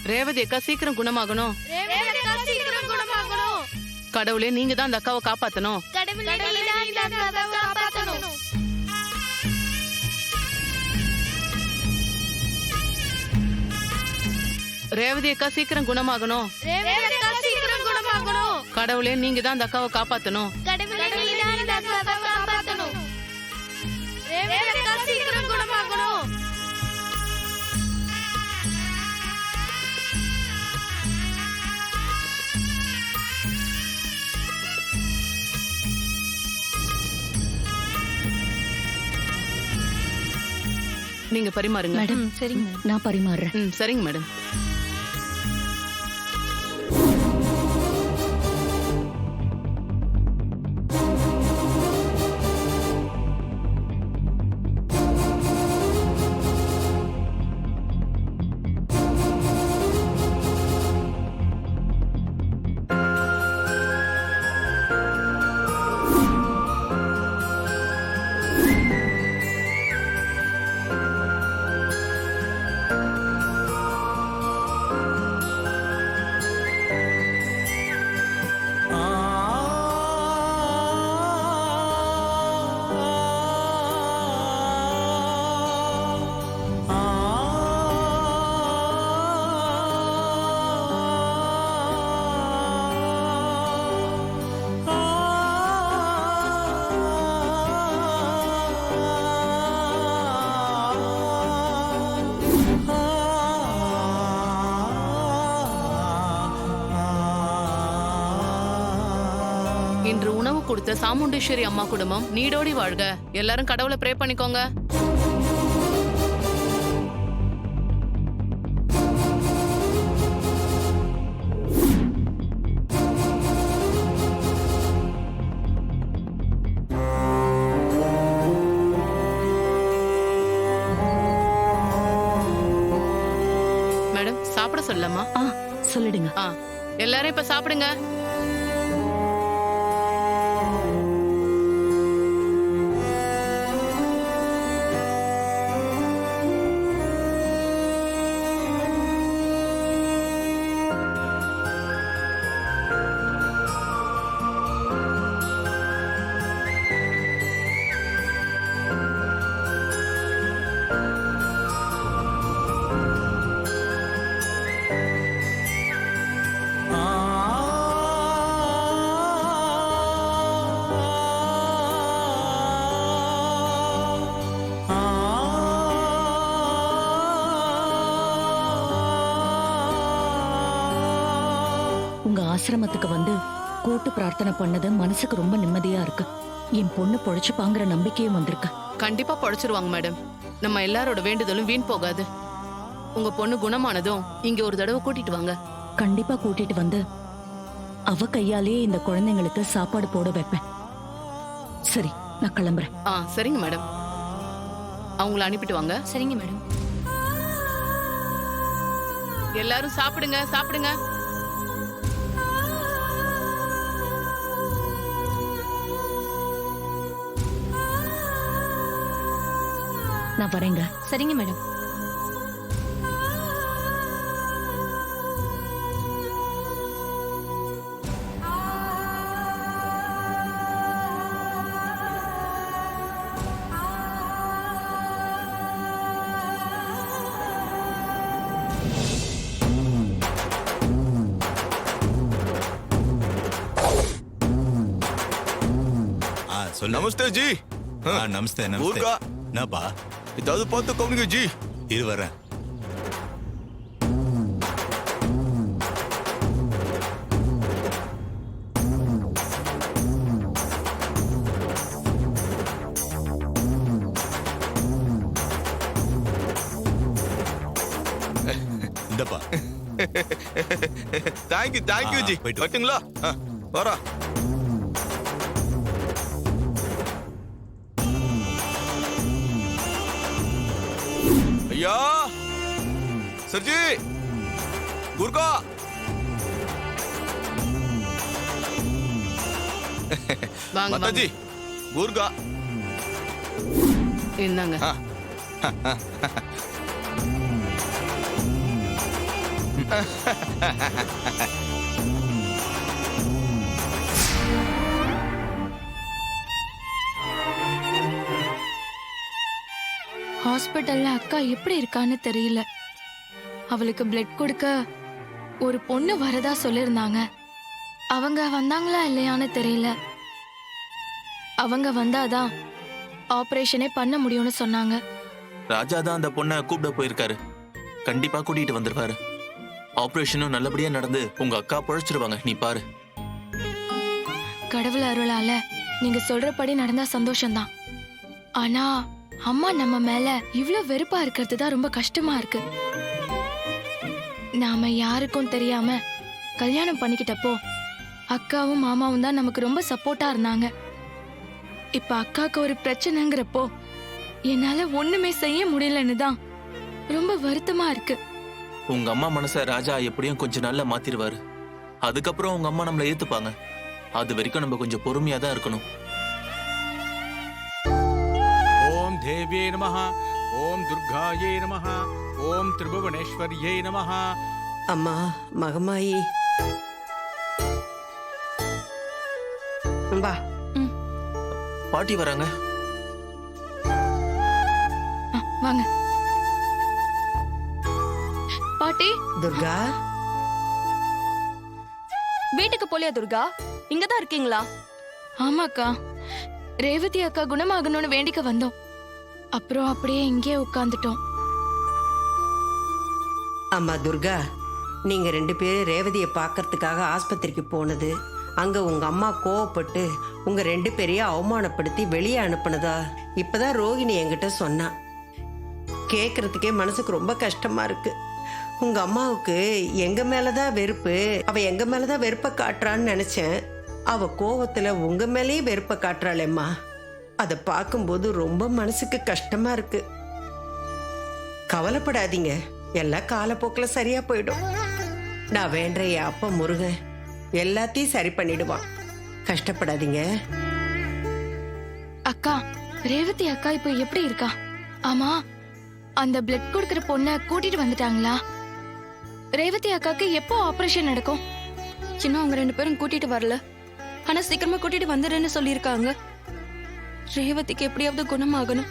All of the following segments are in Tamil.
ரேவதி அக்கா சீக்கிரம் குணமாகணும். கடவுளே நீங்க தான் அந்த அக்காவை காப்பாத்தணும். ரேவதி அக்கா சீக்கிரம் குணமாகணும். கடவுளே நீங்க தான் அந்த அக்காவை காப்பாத்தணும். நீங்க பரிமாறுங்க மேடம். சரிங்க, நான் பரிமாறுறேன். சரிங்க மேடம். இன்று உணவு கொடுத்த சாமுண்டீஸ்வரி அம்மா குடும்பம் நீடோடி வாழ்க. எல்லாரும் கடவுளை ப்ரே பண்ணிக்கோங்க. மேடம் சாப்பிட சொல்லலாமா? சொல்லிடுங்க. எல்லாரும் இப்ப சாப்பிடுங்க. ஆசிரமத்துக்கு வந்து கூட்டு பிரார்த்தனை பண்ணது மனசுக்கு ரொம்ப நிம்மதியா இருக்கு. என் பொண்ணு பொழைச்சுப்பாங்கிற நம்பிக்கையும் வந்திருக்கு. கண்டிப்பா பொழைச்சிருவாங்க மேடம். நம்ம எல்லாரோட வேண்டுதலும் வீண் போகாது. உங்க பொண்ணு குணமானதும் இங்க ஒரு தடவை கூட்டிட்டு வாங்க. கண்டிப்பா கூட்டிட்டு வந்து அவ கையாலேயே இந்த குழந்தைங்களுக்கு சாப்பாடு போட வைப்பேன். சரி, நான் கிளம்புறேன். சரிங்க மேடம். அவங்கள அனுப்பிட்டு வாங்க. சரிங்க மேடம். எல்லாரும் சாப்பிடுங்க சாப்பிடுங்க. நான் வரேங்க. சரிங்க மேடம். नमस्ते जी। नमस्ते नमस्ते। ना बा इधर तो कौन जी इधर वरा इंदपा थैंक यू जी वट्टुंगला वरा भैया सर जी गुरका माता जी गुरका इन्नांगा ஹாஸ்பிட்டல்ல அக்கா எப்படி இருக்கான்னு தெரியல. அவளுக்கு பிளட் கொடுக்க ஒரு பொண்ணு வரதா சொல்லிருந்தாங்க. அவங்க வந்தாங்களா இல்லையான்னு தெரியல. அவங்க வந்தாதான் ஆபரேஷனே பண்ண முடியும்னு சொன்னாங்க. ராஜா தான் அந்த பொண்ணை கூப்பிட போயிருக்காரு. கண்டிப்பா கூட்டிட்டு வந்துருவாரு. ஆபரேஷனும் நல்லபடியா நடந்து உங்க அக்கா பொழைச்சிருவாங்க. நீ பாரு. கடவுள் அருளால நீங்க சொல்றபடி நடந்தா சந்தோஷம்தான். ஆனா அம்மா நம்ம மேல இவ்ளோ வெறுப்பா இருக்கிறது தான் ரொம்ப கஷ்டமா இருக்கு. நாம யாருக்கும் தெரியாம கல்யாணம் பண்ணிக்கிட்டப்போ அக்காவும் மாமாவும் தான் நமக்கு ரொம்ப சப்போர்ட்டா இருந்தாங்க. இப்ப அக்காக்கு ஒரு பிரச்சனைங்கிறப்போ என்னால ஒண்ணுமே செய்ய முடியலன்னு தான் ரொம்ப வருத்தமா இருக்கு. உங்க அம்மா மனச ராஜா எப்படியும் கொஞ்ச நாள்ல மாத்திருவாரு. அதுக்கப்புறம் உங்க அம்மா நம்மள ஏத்துப்பாங்க. அது வரைக்கும் நம்ம கொஞ்சம் பொறுமையா தான் இருக்கணும். ஓம் தேவியே நமஹ, ஓம் துர்காயே நமஹ, ஓம் திரிபுவனேஸ்வரியே நமஹ. அம்மா மகமாயி வா. பாட்டி வராங்க. வாங்க பாட்டி. துர்கா, வீட்டுக்கு போலியா துர்கா? இங்கதான் இருக்கீங்களா? ஆமாக்கா, ரேவதி அக்கா குணமாகணும்னு வேண்டிக்க வந்தோம். அப்புறம் அப்படியே இங்கே உட்கார்ந்துட்டோம். அம்மா துர்கா, நீங்க 2 பேரும் ரேவதியை பார்க்கறதுக்காக ஆஸ்பத்திரிக்கு போனது, அங்க உங்க அம்மா கோவப்பட்டு உங்க 2 பேரையும் அவமானப்படுத்தி வெளியே அனுப்புனதா இப்பதான் ரோகிணி என்கிட்ட சொன்னா. கேக்குறதுக்கே மனசுக்கு ரொம்ப கஷ்டமா இருக்கு. உங்க அம்மாவுக்கு எங்க மேலதான் வெறுப்பு, அவ எங்க மேலதான் வெறுப்பை காட்டுறான்னு நினைச்சேன். அவ கோவத்துல உங்க மேலேயும் வெறுப்பை காட்டுறாளேம்மா. அதை பார்க்கும்போது ரொம்ப மனசுக்கு கஷ்டமா இருக்கு. கவலைப்படாதீங்க, எல்லாம் காலப்போக்கில் சரியா போயிடும். நான் வேண்ட என் அப்பா முருகன் எல்லாத்தையும் சரி பண்ணிடுவான். கஷ்டப்படாதீங்க. அக்கா, ரேவதி அக்கா இப்போ எப்படி இருக்கா? ஆமா, அந்த பிளட் கொடுக்கற பொண்ண கூட்டிட்டு வந்துட்டாங்களா? ரேவதி அக்காக்கு எப்போ ஆபரேஷன் நடக்கும்? சின்ன அவங்க 2 பேரும் கூட்டிட்டு வரல. ஆனா சீக்கிரமா கூட்டிட்டு வந்துடுறேன்னு சொல்லியிருக்காங்க. ரேவதிக்கு எப்படியாவது குணமாகணும்.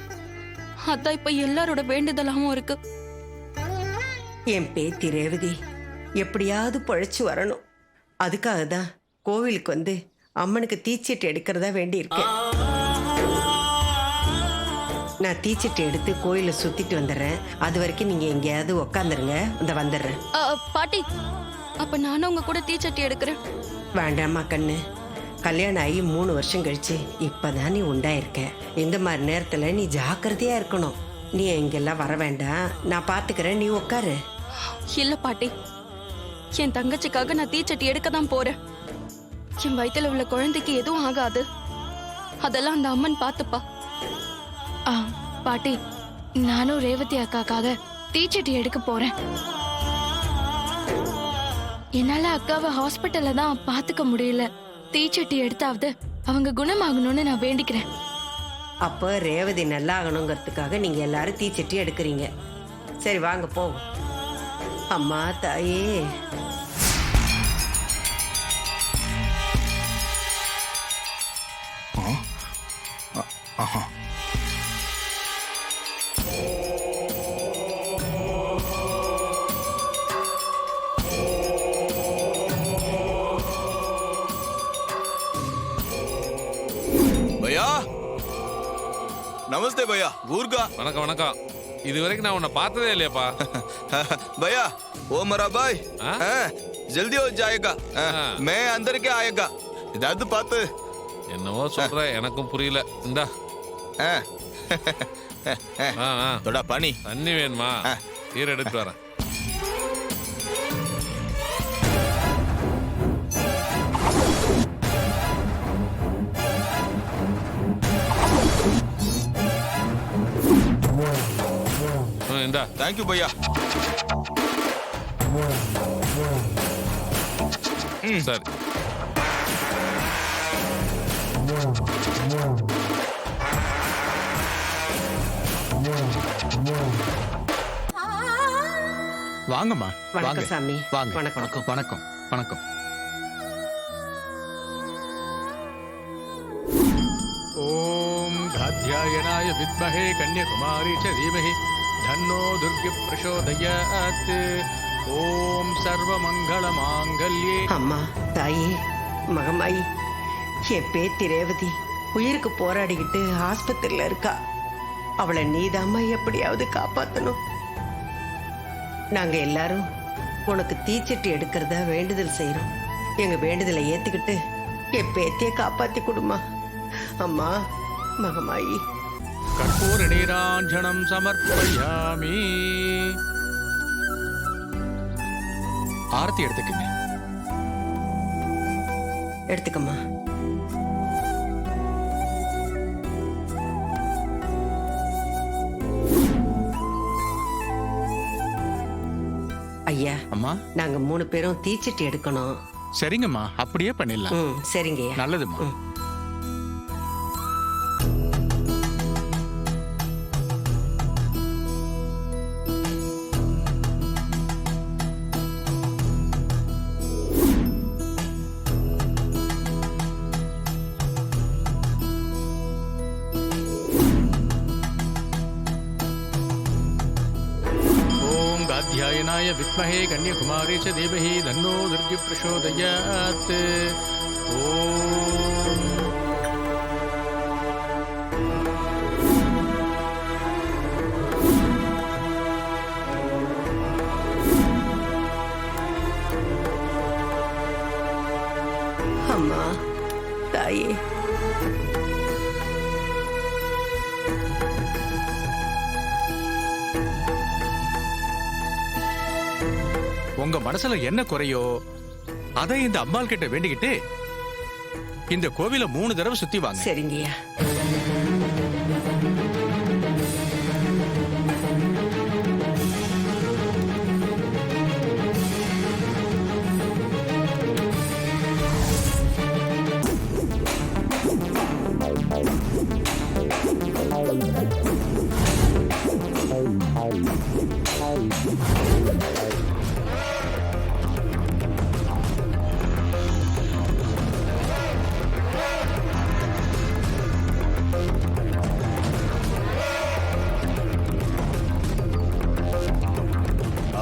அதான் இப்ப எல்லாரோட வேண்டுதலாவும் இருக்கு. என் பேத்தி ரேவதி எப்படியாவது பழைச்சு வரணும். அதுக்காக தான் கோவிலுக்கு வந்து அம்மனுக்கு தீச்சீட்டு எடுக்கிறதா வேண்டி இருக்கேன். நான் தீச்சீட்டு எடுத்து கோயிலை சுத்திட்டு வந்துடுறேன். அது வரைக்கும் நீங்க எங்கேயாவது உக்காந்துருங்க, இந்த வந்துடுறேன். பாட்டி, அப்ப நானும் உங்க கூட தீச்சட்டி எடுக்கிறேன். வேண்டாமா கண்ணு, கல்யாணம் ஆகி 3 வருஷம் கழிச்சு இப்பதான் நீ உண்டாயிருக்க. இந்த மாதிரி நேரத்துல நீ ஜாக்கிரதையா இருக்கணும். நீ இங்கெல்லாம் வர வேண்டாம், நான் பாத்துக்கிறேன், நீ உட்காரு. இல்ல பாட்டி, என் தங்கச்சிக்காக நான் தீச்சட்டி எடுக்க தான் போறேன். என் வயித்துல உள்ள குழந்தைக்கு எதுவும் ஆகாது. அதெல்லாம் அந்த அம்மன் பாத்துப்பா. பாட்டி, நானும் ரேவதி அக்காக்காக தீச்சட்டி எடுக்க போறேன். என்னால அக்காவை ஹாஸ்பிட்டல்ல தான் பாத்துக்க முடியல. தீச்சட்டி எடுத்தாவது அவங்க குணமாகணும்னு நான் வேண்டிக்கிறேன். அப்போ ரேவதி நல்லா ஆகணுங்கிறதுக்காக நீங்க எல்லாரும் தீச்சட்டி எடுக்கிறீங்க. சரி வாங்க போவோம். அம்மா தாயே, பையா நமஸ்தே பையா. கூர்கா. வணக்கம் வணக்கம். இது வரைக்கும் நான் உன்னை பார்த்ததே இல்லையாப்பா. भैया वो मेरा भाई हाँ? जल्दी हो जाएगा, मैं अंदर के आएगा. इधर பார்த்து என்னவோ சொல்ற, எனக்கும் புரியல. இந்தா थोड़ा पानी. தண்ணி வேணுமா? ஈர எடுத்து வரேன். இந்தா. थैंक यू भैया. சரி. வாங்கம்மா வாங்க வணக்கம் சாமி. வாங்க வணக்கம். வணக்கம் வணக்கம். ஓம் காத்யாயனாய வித்மஹே கன்யகுமாரி ச தீமஹி தன்னோ துர்கி பிரசோதயாத். ஓம் சர்வமங்கள மாங்கல்யே. அம்மா, தாயே, மகமாயி, என் பேத்தி ரேவதி உயிருக்கு போராடிக்கிட்டு ஆஸ்பத்திரியில இருக்கா. அவளை நீதாம்மா எப்படியாவது காப்பாத்தணும். நாங்க எல்லாரும் உனக்கு தீச்சட்டி எடுக்கிறதா வேண்டுதல் செய்யறோம். எங்க வேண்டுதலை ஏத்துக்கிட்டு என் பேத்தியை காப்பாத்தி கொடுமா. அம்மா, மகமாயி. கற்பூர நீராஞ்சனம் சமர்ப்பயாமி. ஆரத்தி எடுத்துக்கங்க. எடுத்துக்கம்மா. ஐயா, அம்மா நாங்க 3 பேரும் தீச்சட்டி எடுக்கணும். சரிங்கம்மா, அப்படியே பண்ணிடலாம். சரிங்கய்யா. நல்லதும்மா. ध्यायनाय विद्महे कन्याकुमारी च धीमहि तन्नो दुर्गी प्रचोदयात्. ओम அம்மா, தாயே, உங்க மனசுல என்ன குறையோ அதை இந்த அம்பாள் கிட்ட வேண்டிக்கிட்டு இந்த கோவில 3 தடவை சுத்தி வாங்க. சரிங்கய்யா.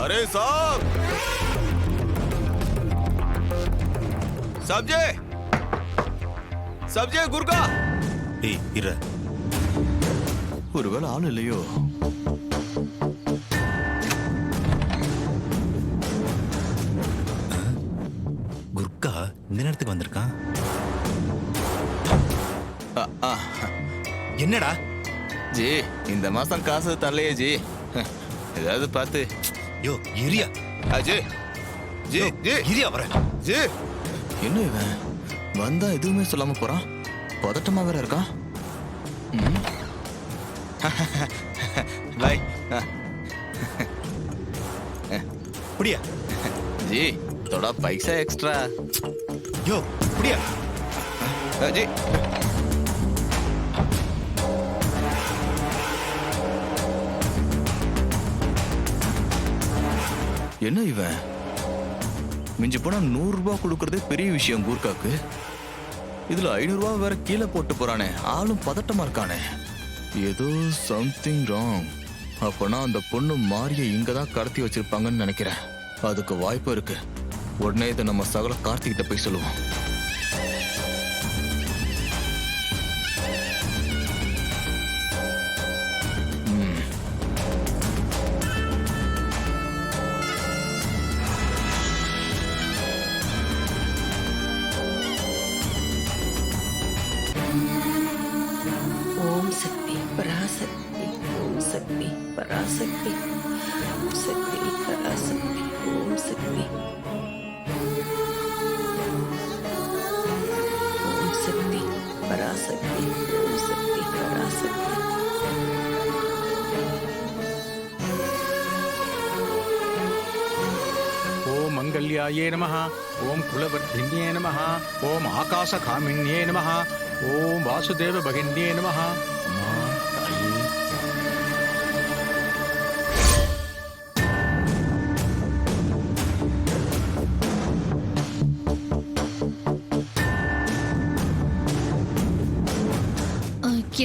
अरे साहब, सब्जी सब्जी गुरका. ஏய் இரு. ஒருவேளை ஆள் இல்லையோ? குர்கா இந்த நேரத்துக்கு வந்திருக்கான். என்னடா ஜி, இந்த மாசம் காசு தரலையே ஜி. ஏதாவது பார்த்து. யோ இரியா. ஜி ஜி ஜி இரியா வர. ஜி, என்ன இவன் வந்தா எதுவுமே சொல்லாம போறான்? பதட்டமா வேற இருக்கான். பாய். புடியா. जी थोड़ा पैसा एक्स्ट्रा. யோ புடியா. जी என்ன இவன் மிஞ்சி போனா 100 ரூபாய் கொடுக்கறதே பெரிய விஷயம் கூர்க்காக்கு. இதுல 500 ரூபாய் வேற கீழே போட்டு போறானே. ஆளும் பதட்டமா இருக்கானே. ஏதோ சம்திங் ராங். அப்பனா அந்த பொண்ணு மாரிய இங்கதான் கடத்தி வச்சிருப்பாங்கன்னு நினைக்கிறேன். அதுக்கு வாய்ப்பு இருக்கு. உடனே இதை நம்ம சகல கார்த்திகிட்ட போய் சொல்லுவோம். ஓம் சக்தி பராசக்தி, ஓம் சக்தி பராசக்தி, ஓம் சக்தி பராசக்தி, ஓம் சக்தி, ஓம் சக்தி பராசக்தி, ஓம் சக்தி பராசக்தி. ஓம் மங்கல்யாயே நமः. ஓம் குலவர்த்தின்யே நமः. ஓம் ஆகாசகாமின்யே நமः. ஓம் வாசுதேவ பகின்யே நமः. அம்மா, தாயே.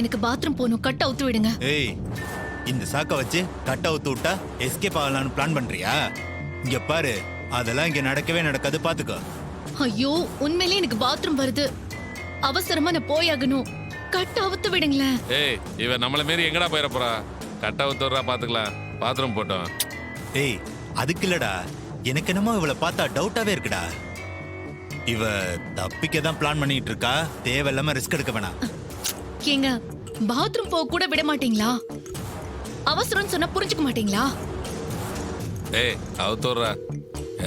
எனக்கு பாத்ரூம் போகணும், கட் அவுத்து விடுங்க. ஏய், இந்த சாக்க வச்சு கட் அவுத்து விட்டா எஸ்கேப் ஆகலாம்னு பிளான் பண்றியா? இங்க பாரு, அதெல்லாம் இங்க நடக்கவே நடக்காது, பாத்துக்கோ. ஐயோ, உண்மையிலே எனக்கு பாத்ரூம் வருது, அவசரமா நான் போயாகணும், கட் அவுத்து விடுங்களேன். ஏய், இவன் நம்மள மீறி எங்கடா போயிட போறா? கட்ட ஊத்துறா, பாத்துக்கலாம். பாத்ரூம் போட்டோம். ஏய், அதுக்கு இல்லடா, எனக்கு என்னமோ இவளை பார்த்தா டவுட்டாவே இருக்குடா. இவ தப்பிக்க தான் பிளான் பண்ணிட்டு இருக்கா, தேவையில்லாம ரிஸ்க் எடுக்க வேணாம். ஏங்க, பாத்ரூம் போக கூட விட மாட்டீங்களா? அவசரம்னு சொன்னா புரிஞ்சுக்க மாட்டீங்களா? ஏய், அவுத்துறா.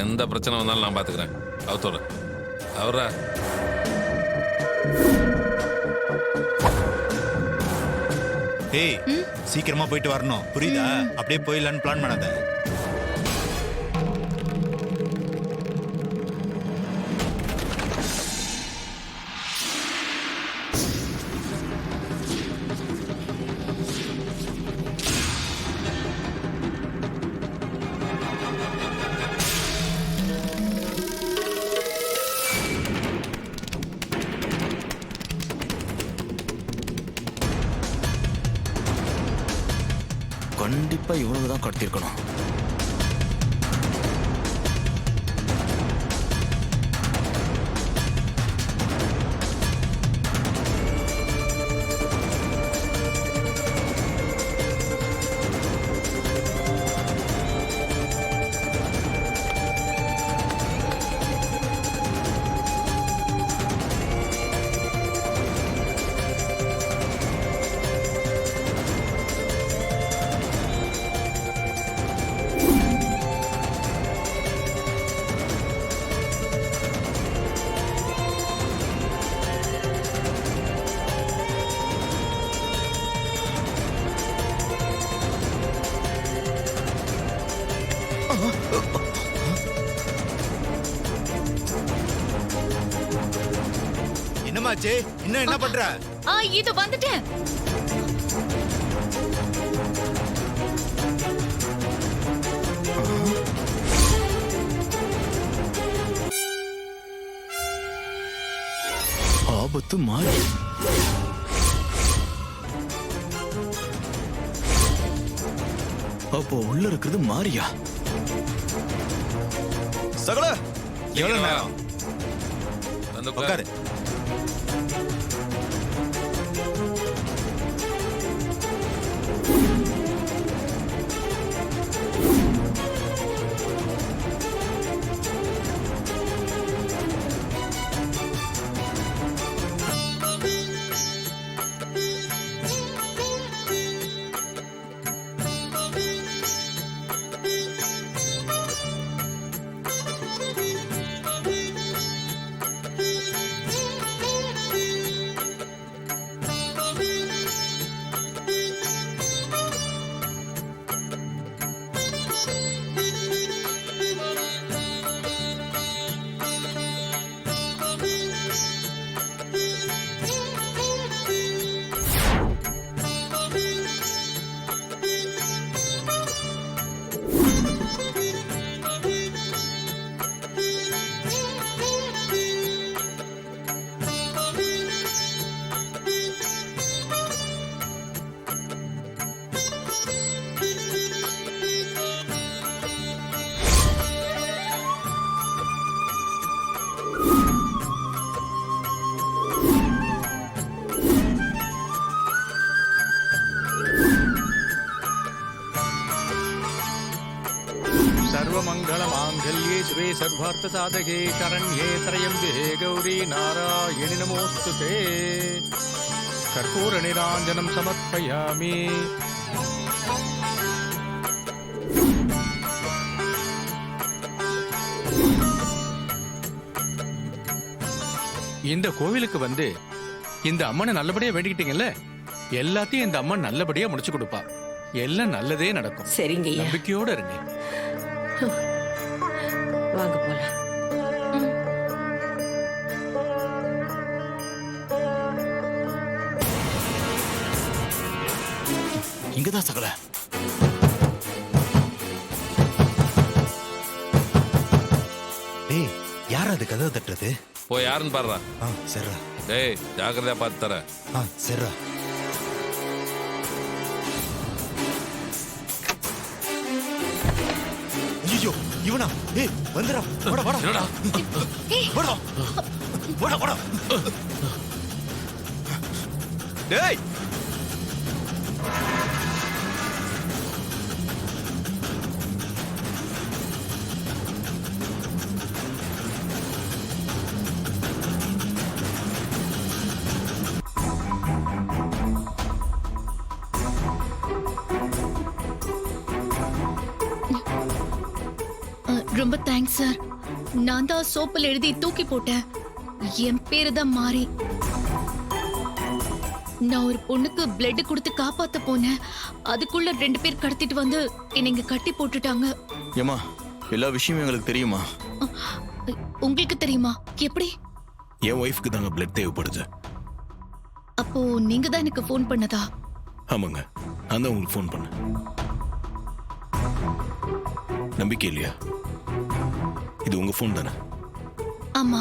எந்த பிரச்சனை வந்தாலும் நான் பாத்துக்கிறேன். அவுத்துறா. அவரா. ஏய், சீக்கிரமா போயிட்டு வரணும், புரியுதா? அப்படியே போயிடலான்னு பிளான் பண்ணாத. கண்டிப்பா இவ்வளவுதான் கடத்திருக்கணும். என்னமாச்சு? இன்னும் என்ன பண்ற? இது வந்துட்டேன். ஆபத்து மாறி. அப்போ உள்ள இருக்கிறது மாரியா? சகல, எவ்வளவு நேரம்? வந்து உட்காரு. सर्वमङ्गलमाङ्गल्ये शिवे सर्वार्थसाधके शरण्ये त्र्यम्बके गौरी नारायणि नमोऽस्तुते. कर्पूरनिराञ्जनं समर्पयामि. இந்த கோவிலுக்கு வந்து இந்த அம்மனை நல்லபடியா வேண்டிக்கிட்டீங்கல்ல, எல்லாத்தையும் இந்த அம்மன் நல்லபடியா முடிச்சு கொடுப்பா. எல்லாம் நல்லதே நடக்கும். சரிங்க ஐயா, நம்பிக்கையோட இருங்க. வாங்க போலாம். இங்கதான் சகல. டேய், யார் அது கதவை தட்டுறது? போய் யாருன்னு பாடுறா. சரிடா. டேய், ஜாக்கிரதையா பார்த்து தர. சரிடா. இவனா ஏய் வந்துடா வாடா வாடா என்னடா வாடா வாடா வாடா டேய் ரொம்ப தேங்க்ஸ் சார். நான் தான் சோப்பில் எழுதி தூக்கி போட்டேன். என் பேரு தான் மாறி. நான் ஒரு பொண்ணுக்கு பிளட் கொடுத்து காப்பாத்த போனேன். அதுக்குள்ள 2 பேர் கடத்திட்டு வந்து என்னை இங்க கட்டி போட்டுட்டாங்க. ஏமா எல்லா விஷயமும் எங்களுக்கு தெரியுமா? உங்களுக்கு தெரியுமா? எப்படி? என் ஒய்ஃப்க்கு தாங்க பிளட் தேவைப்படுது. அப்போ நீங்க தான் எனக்கு ஃபோன் பண்ணதா? ஆமாங்க, நான் தான் உங்களுக்கு ஃபோன் பண்ணேன். நம்பிக்கை இல்லையா? இது உங்க ஃபோன் தானே? ஆமா.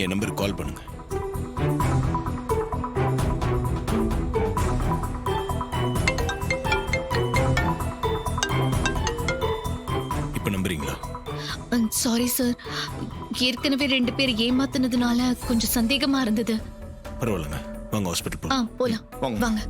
என் நம்பருக்கு கால் பண்ணுங்க. இப்ப நம்புறீங்களா? சாரி சார், ஏற்கனவே 2 பேர் ஏமாத்துனதுனால கொஞ்சம் சந்தேகமா இருந்தது. பரவாயில்லைங்க, வாங்க ஹாஸ்பிட்டல் போலாம். போலாம் வாங்க.